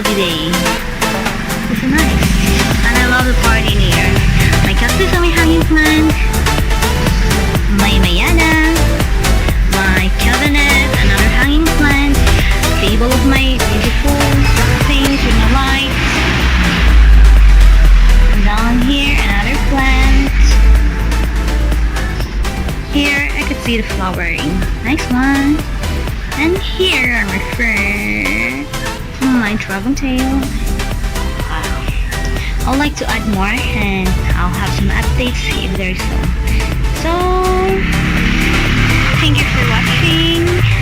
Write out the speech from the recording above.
cloudy day. It's nice. And I love the party in here. My cactus and my hanging plant. My mayana. My cabinet, another hanging plant. Table of my beautiful things with my lights. And down here, another plant. Here, I could see the flowering. Nice one. And here are my ferns. My dragon tail. Wow. I'd like to add more and I'll have some updates if there's some. So, thank you for watching.